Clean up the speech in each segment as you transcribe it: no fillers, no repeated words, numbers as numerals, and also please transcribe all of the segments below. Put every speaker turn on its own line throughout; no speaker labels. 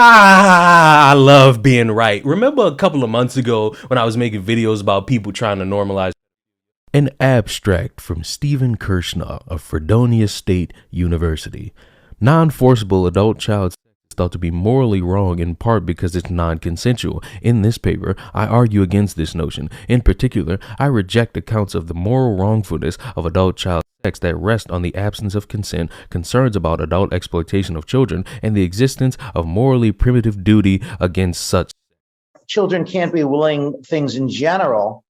I love being right. Remember a couple of months ago when I was making videos about people trying to normalize? An abstract from Stephen Kirschner of Fredonia State University. Non-forcible adult-child sex is thought to be morally wrong in part because it's non-consensual. In this paper, I argue against this notion. In particular, I reject accounts of the moral wrongfulness of adult-child sex that rest on the absence of consent, concerns about adult exploitation of children, and the existence of morally primitive duty against such.
Children can't be willing things in general.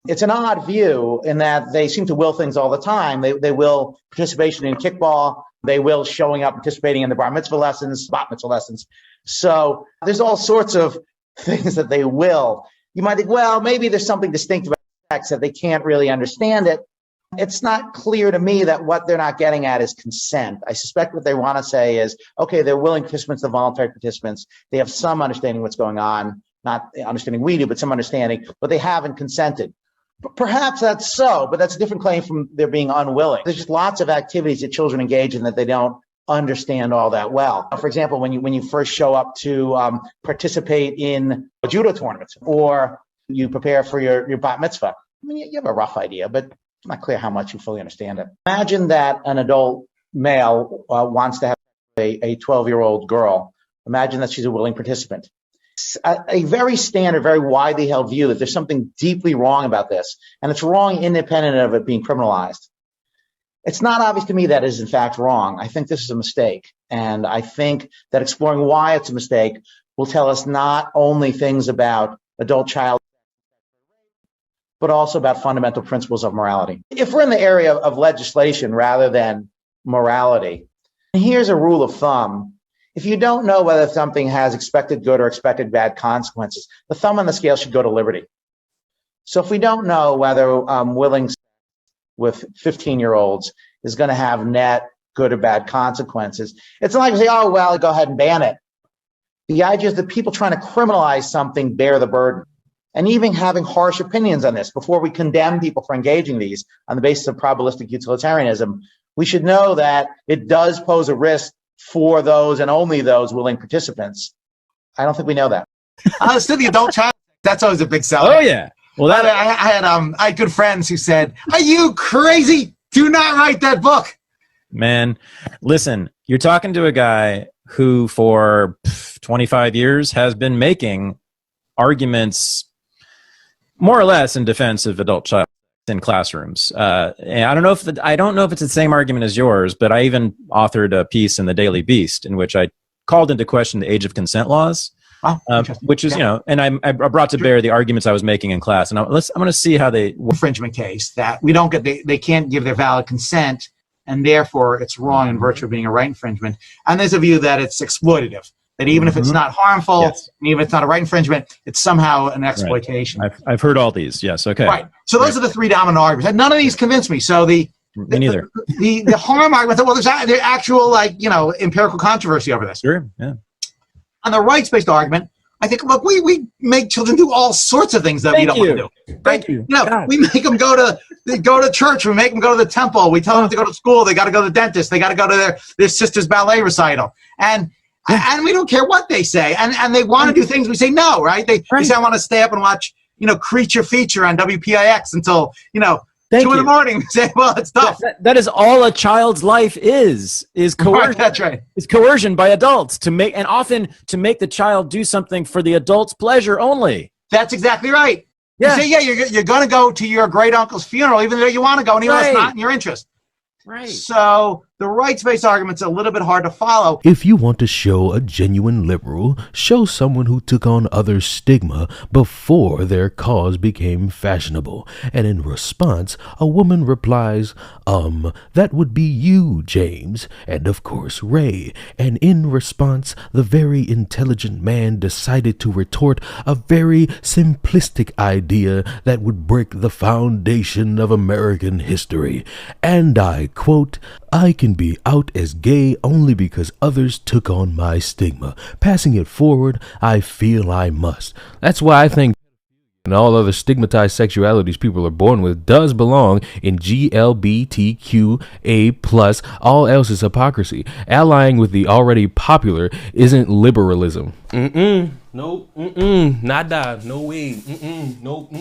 It's an odd view in that they seem to will things all the time. They will participation in kickball. They will showing up, participating in the bat mitzvah lessons. So there's all sorts of things that they will. You might think, well, maybe there's something distinct about sex that they can't really understand it. It's not clear to me that what they're not getting at is consent. I suspect what they want to say is, okay, they're willing participants, they're voluntary participants. They have some understanding what's going on, not understanding we do, but some understanding, but they haven't consented. Perhaps that's so, but that's a different claim from their being unwilling. There's just lots of activities that children engage in that they don't understand all that well. For example, when you first show up to participate in a judo tournament or you prepare for your bat mitzvah, I mean, you have a rough idea, but it's not clear how much you fully understand it. Imagine that an adult male wants to have a 12-year-old girl. Imagine that she's a willing participant. A very standard, very widely held view that there's something deeply wrong about this, and it's wrong independent of it being criminalized. It's not obvious to me that is in fact wrong. I think this is a mistake, and I think that exploring why it's a mistake will tell us not only things about adult-child, but also about fundamental principles of morality. If we're in the area of legislation rather than morality, here's a rule of thumb. If you don't know whether something has expected good or expected bad consequences, the thumb on the scale should go to liberty. So if we don't know whether willing with 15-year-olds is going to have net good or bad consequences, it's not like we say, oh, well, go ahead and ban it. The idea is that people trying to criminalize something bear the burden. And even having harsh opinions on this, before we condemn people for engaging these on the basis of probabilistic utilitarianism, we should know that it does pose a risk for those and only those willing participants. I don't think we know that.
Still the adult child, that's always a big seller.
Oh, yeah. Well,
I had good friends who said, are you crazy? Do not write that book.
Man, listen, you're talking to a guy who for 25 years has been making arguments more or less in defense of adult child in classrooms. And I don't know if it's the same argument as yours, but I even authored a piece in the Daily Beast in which I called into question the age of consent laws, which is, and I brought to bear the arguments I was making in class. And I'm going to see how they
infringement case that we don't get, they can't give their valid consent, and therefore it's wrong in virtue of being a right infringement. And there's a view that it's exploitative. That even if it's not harmful, and even if it's not a right infringement, it's somehow an exploitation.
Right. I've heard all these. Yes. Okay.
Right. So those are the three dominant arguments. And none of these convince me. So
me neither.
The harm argument. Well, there's actual empirical controversy over this.
Sure. Yeah.
On the rights-based argument, I think, look, we make children do all sorts of things that we don't want to do.
Thank you.
We make them go to church. We make them go to the temple. We tell them to go to school. They got to go to the dentist. They got to go to their sister's ballet recital. And we don't care what they say. And they want to do things. We say no, right? They say, I want to stay up and watch, Creature Feature on WPIX until, 2 in the morning. We say, well, it's tough.
That is all a child's life is coercion.
Right, that's right.
Is coercion by adults and often to make the child do something for the adult's pleasure only.
That's exactly right.
Yeah.
You say, you're going to go to your great uncle's funeral, even though you want to go, and even though it's not in your interest.
Right.
So the rights-based argument's a little bit hard to follow.
If you want to show a genuine liberal, show someone who took on others' stigma before their cause became fashionable. And in response, a woman replies, that would be you, James, and of course Ray. And in response, the very intelligent man decided to retort a very simplistic idea that would break the foundation of American history. And I quote, I can be out as gay only because others took on my stigma. Passing it forward, I feel I must. That's why I think and all other stigmatized sexualities people are born with does belong in GLBTQA+. All else is hypocrisy. Allying with the already popular isn't liberalism. Nope. Nada. No way. Nope.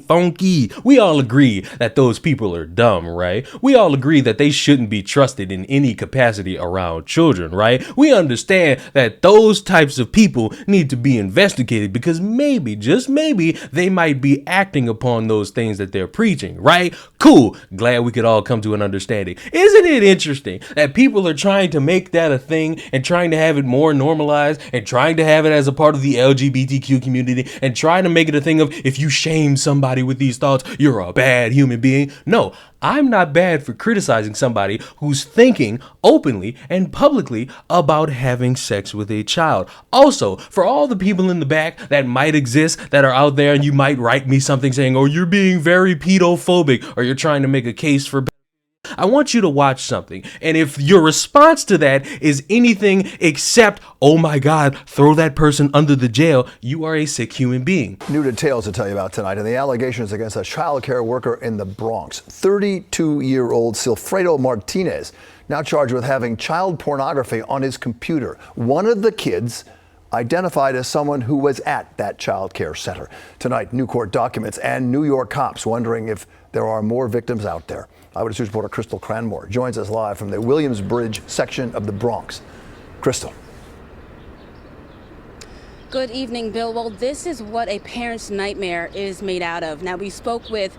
Funky. We all agree that those people are dumb, right? We all agree that they shouldn't be trusted in any capacity around children, right? We understand that those types of people need to be investigated because maybe, just maybe, they might be acting upon those things that they're preaching, right? Cool. Glad we could all come to an understanding. Isn't it interesting that people are trying to make that a thing and trying to have it more normalized and trying to have it as a part of the LGBTQ community and trying to make it a thing of if you shame somebody with these thoughts, you're a bad human being? No, I'm not bad for criticizing somebody who's thinking openly and publicly about having sex with a child. Also, for all the people in the back that might exist that are out there and you might write me something saying, oh, you're being very pedophobic or you're trying to make a case for, I want you to watch something. And if your response to that is anything except, oh my God, throw that person under the jail, you are a sick human being.
New details to tell you about tonight and the allegations against a child care worker in the Bronx. 32-year-old Silfredo Martinez, now charged with having child pornography on his computer. One of the kids identified as someone who was at that child care center. Tonight, new court documents and New York cops wondering if there are more victims out there. Eyewitness News reporter Crystal Cranmore joins us live from the Williamsbridge section of the Bronx. Crystal.
Good evening, Bill. Well, this is what a parent's nightmare is made out of. Now, we spoke with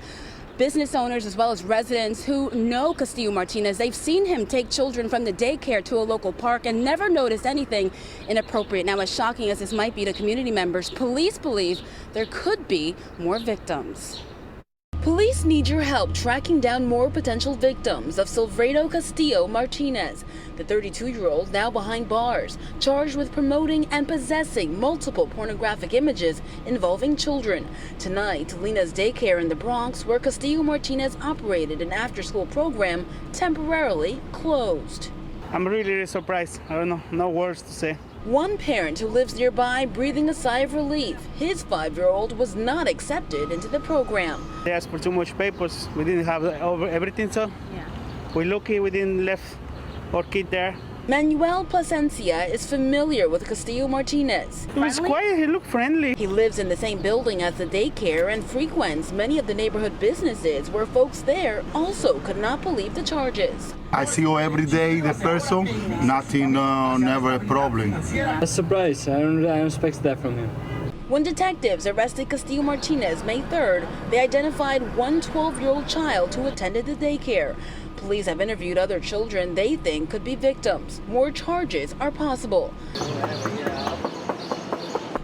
business owners as well as residents who know Castillo Martinez. They've seen him take children from the daycare to a local park and never noticed anything inappropriate. Now, as shocking as this might be to community members, police believe there could be more victims. Police need your help tracking down more potential victims of Silfredo Castillo Martinez, the 32-year-old now behind bars, charged with promoting and possessing multiple pornographic images involving children. Tonight, Lena's Daycare in the Bronx, where Castillo Martinez operated an after-school program, temporarily closed.
I'm really surprised. I don't know, no words to say.
One parent who lives nearby breathing a sigh of relief. His 5-year-old was not accepted into the program.
They asked for too much papers. We didn't have everything, so we're lucky we didn't left our kid there.
Manuel Plasencia is familiar with Castillo Martinez.
He was quiet, he looked friendly.
He lives in the same building as the daycare and frequents many of the neighborhood businesses where folks there also could not believe the charges.
I see you every day, the person, nothing, never a problem.
A surprise, I don't expect that from him.
When detectives arrested Castillo Martinez May 3rd, they identified one 12-year-old child who attended the daycare. Police have interviewed other children they think could be victims. More charges are possible.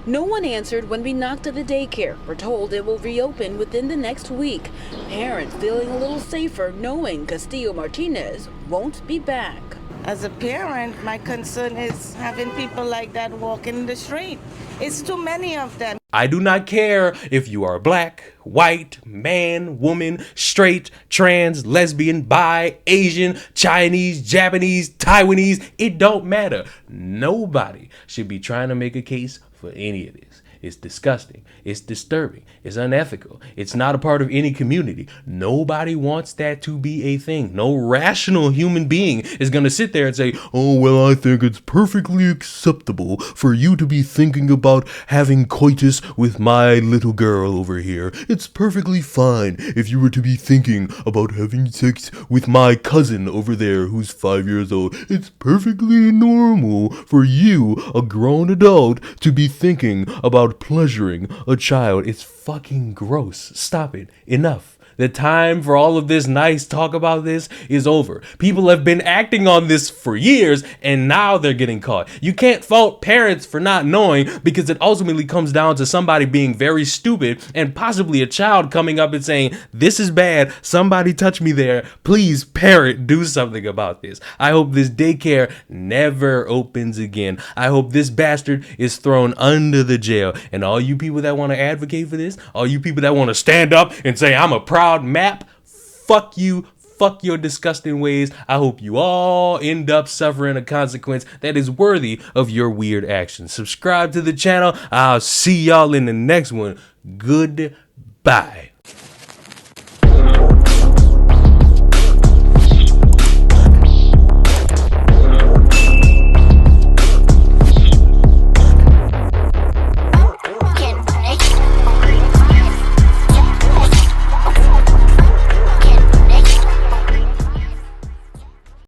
No one answered when we knocked at the daycare. We're told it will reopen within the next week. Parents feeling a little safer knowing Castillo Martinez won't be back.
As a parent, my concern is having people like that walking the street. It's too many of them.
I do not care if you are black, white, man, woman, straight, trans, lesbian, bi, Asian, Chinese, Japanese, Taiwanese. It don't matter. Nobody should be trying to make a case for any of this. It's disgusting. It's disturbing. It's unethical. It's not a part of any community. Nobody wants that to be a thing. No rational human being is going to sit there and say, oh, well, I think it's perfectly acceptable for you to be thinking about having coitus with my little girl over here. It's perfectly fine if you were to be thinking about having sex with my cousin over there who's 5 years old. It's perfectly normal for you, a grown adult, to be thinking about pleasuring a child. It's fucking gross. Stop it. Enough. The time for all of this nice talk about this is over. People have been acting on this for years and now they're getting caught. You can't fault parents for not knowing because it ultimately comes down to somebody being very stupid and possibly a child coming up and saying, this is bad. Somebody touch me there. Please, parent, do something about this. I hope this daycare never opens again. I hope this bastard is thrown under the jail. And all you people that want to advocate for this, all you people that want to stand up and say, I'm a proud map, fuck you, fuck your disgusting ways. I hope you all end up suffering a consequence that is worthy of your weird actions. Subscribe to the channel. I'll see y'all in the next one. Goodbye.